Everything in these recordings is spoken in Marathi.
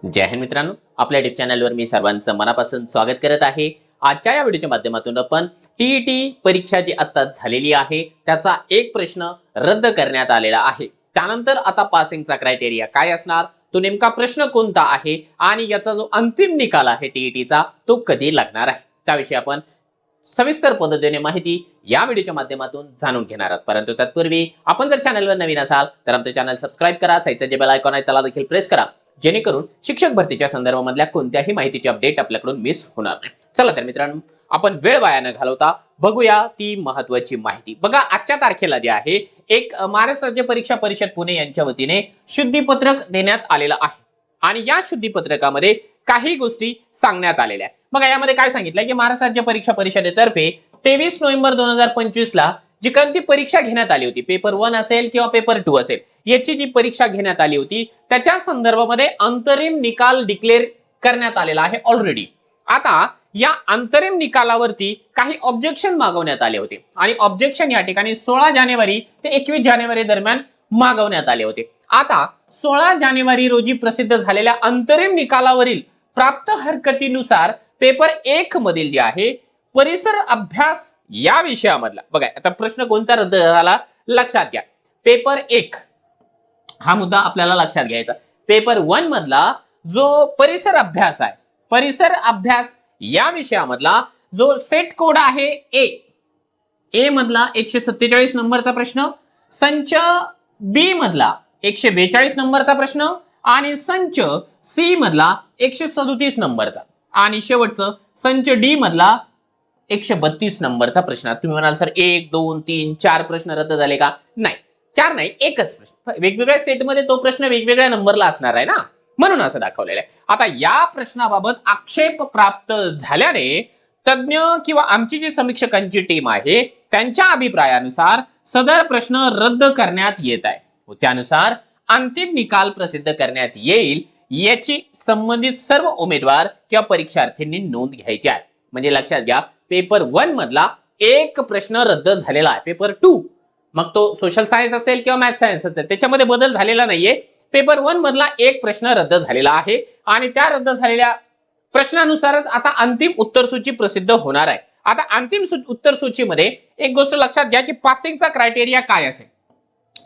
जय हिंद मित्रांनो, आपल्या युट्यूब चॅनलवर मी सर्वांचं मनापासून स्वागत करत आहे। आजच्या या व्हिडिओच्या माध्यमातून आपण टीईटी परीक्षा जी आता झालेली आहे त्याचा एक प्रश्न रद्द करण्यात आलेला आहे। त्यानंतर आता पासिंगचा क्रायटेरिया काय असणार, तो नेमका प्रश्न कोणता आहे आणि याचा जो अंतिम निकाल आहे टीईटीचा तो कधी लागणार आहे, त्याविषयी आपण सविस्तर पद्धतीने माहिती या व्हिडिओच्या माध्यमातून जाणून घेणार आहोत। परंतु तत्पूर्वी आपण जर चॅनलवर नवीन असाल तर आमचे चॅनल सबस्क्राइब करा, साइडचा जे बेल आयकॉन आहे त्याला देखील प्रेस करा, जेणेकरून शिक्षक भरतीच्या संदर्भामधल्या कोणत्याही माहितीची अपडेट आपल्याकडून मिस होणार नाही। चला तर मित्रांनो, आपण वेळ वाया न घालवता बघूया ती महत्त्वाची माहिती। बघा, आजच्या तारखेला जे आहे एक महाराष्ट्र राज्य परीक्षा परिषद पुणे यांच्या वतीने शुद्धीपत्रक देण्यात आलेलं आहे आणि या शुद्धीपत्रकामध्ये काही गोष्टी सांगण्यात आलेल्या आहेत। बघा, यामध्ये काय सांगितलंय की महाराष्ट्र राज्य परीक्षा परिषदेतर्फे 23 नोव्हेंबर 2025 ला जी कोणती परीक्षा घेण्यात आली होती, पेपर 1 असेल किंवा पेपर 2 असेल, याची जी परीक्षा घेण्यात आली होती त्याच्या संदर्भामध्ये अंतरिम निकाल डिक्लेअर करण्यात आलेला आहे ऑलरेडी। आता या अंतरिम निकालावरती काही ऑब्जेक्शन मागवण्यात आले होते आणि ऑब्जेक्शन या ठिकाणी 16 जानेवारी ते 21 जानेवारी दरम्यान मागवण्यात आले होते। आता 16 जानेवारी रोजी प्रसिद्ध झालेल्या अंतरिम निकालावरील प्राप्त हरकतीनुसार पेपर 1 मधील जे आहे परिसर अभ्यास या विषयामधला, बघा आता प्रश्न कोणता रद्द झाला लक्षात घ्या। पेपर 1 हा मुद्दा आपल्याला लक्षात घ्यायचा। पेपर 1 मधला जो परिसर अभ्यास आहे, परिसर अभ्यास या विषयामधला जो सेट कोड आहे ए मधला 147 नंबरचा प्रश्न, संच बी मधला 142 नंबरचा प्रश्न आणि संच सी मधला 137 नंबरचा आणि शेवटचं संच डी मधला 132 नंबरचा प्रश्न। तुम्ही म्हणाल सर 1 2 3 4 प्रश्न रद्द झाले का? नाही, 4 नाही, एकच प्रश्न। वेगवेगळ्या सेटमध्ये तो प्रश्न वेगवेगळ्या नंबरला असणार आहे ना, म्हणून असं दाखवलेलं आहे। आता या प्रश्नाबाबत आक्षेप प्राप्त झाल्याने तज्ञ किंवा आमची जी समीक्षकांची टीम आहे त्यांच्या अभिप्रायानुसार सदर प्रश्न रद्द करण्यात येत आहे व त्यानुसार अंतिम निकाल प्रसिद्ध करण्यात येईल याची संबंधित सर्व उमेदवार किंवा परीक्षार्थींनी नोंद घ्यायची आहे। म्हणजे लक्षात घ्या, पेपर 1 मधला एक प्रश्न रद्द झालेला आहे। पेपर 2 मग तो सोशल सायन्स असेल किंवा मॅथ सायन्स असेल त्याच्यामध्ये बदल झालेला नाहीये। पेपर 1 मधला एक प्रश्न रद्द झालेला आहे आणि त्या रद्द झालेल्या प्रश्नानुसारच आता अंतिम उत्तर सूची प्रसिद्ध होणार आहे। आता अंतिम उत्तर सूचीमध्ये एक गोष्ट लक्षात घ्या की पासिंगचा क्रायटेरिया काय असेल।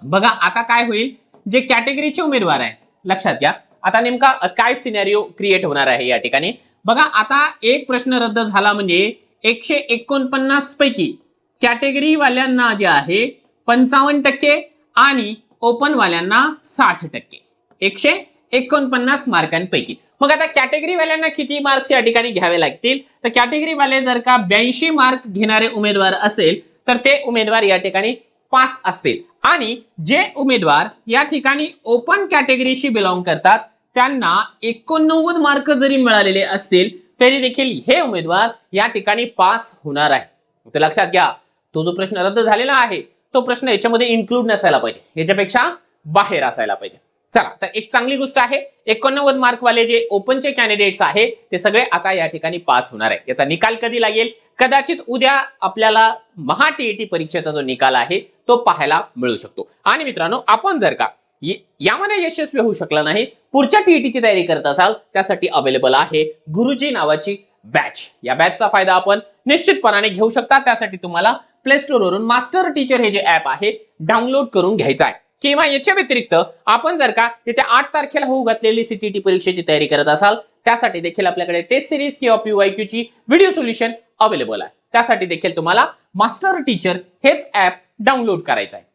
बघा, आता काय होईल, जे कॅटेगरीचे उमेदवार आहे लक्षात घ्या, आता नेमका काय सिनेरिओ क्रिएट होणार आहे या ठिकाणी। बघा, आता एक प्रश्न रद्द झाला म्हणजे 149 पैकी कॅटेगरी वाल्यांना जे आहे 55% आणि ओपन वाल्यांना 60%, 149 मार्कांपैकी। मग आता कॅटेगरी वाल्यांना किती मार्क्स या ठिकाणी घ्यावे लागतील, तर कॅटेगरी वाले जर का 82 मार्क घेणारे उमेदवार असेल तर ते उमेदवार या ठिकाणी पास असतील आणि जे उमेदवार या ठिकाणी ओपन कॅटेगरीशी बिलॉंग करतात त्यांना 89 मार्क जरी मिळालेले असतील तरी देखील हे उमेदवार या ठिकाणी पास होणार आहे। तर लक्षात घ्या, तो जो प्रश्न रद्द झालेला आहे तो प्रश्न याच्यामध्ये इन्क्लूड नसायला पाहिजे, याच्यापेक्षा बाहेर असायला पाहिजे। चला, तर एक चांगली गोष्ट आहे, 89 मार्क वाले जे ओपनचे कॅन्डिडेट्स आहे ते सगळे आता या ठिकाणी पास होणार आहे। याचा निकाल कधी लागेल, कदाचित उद्या आपल्याला महा टीईटी परीक्षेचा जो निकाल आहे तो पाहायला मिळू शकतो। आणि मित्रांनो, आपण जर का यामध्ये यशस्वी होऊ शकला नाही, पुढच्या टीईटीची तयारी करत असाल, त्यासाठी अवेलेबल आहे गुरुजी नावाची बॅच। या बॅचचा फायदा आपण निश्चितपणाने घेऊ शकता। त्यासाठी तुम्हाला प्ले स्टोर वरून मास्टर टीचर हे जे ऍप आहे डाउनलोड करून घ्यायचं आहे, किंवा याच्या व्यतिरिक्त आपण जर का येत्या 8 तारखेला होऊ घातलेली सीटीटी परीक्षेची तयारी करत असाल त्यासाठी देखील आपल्याकडे टेस्ट सिरीज किंवा PYQ ची व्हिडिओ सोल्युशन अवेलेबल आहे। त्यासाठी देखील तुम्हाला मास्टर टीचर हेच ऍप डाउनलोड करायचं आहे।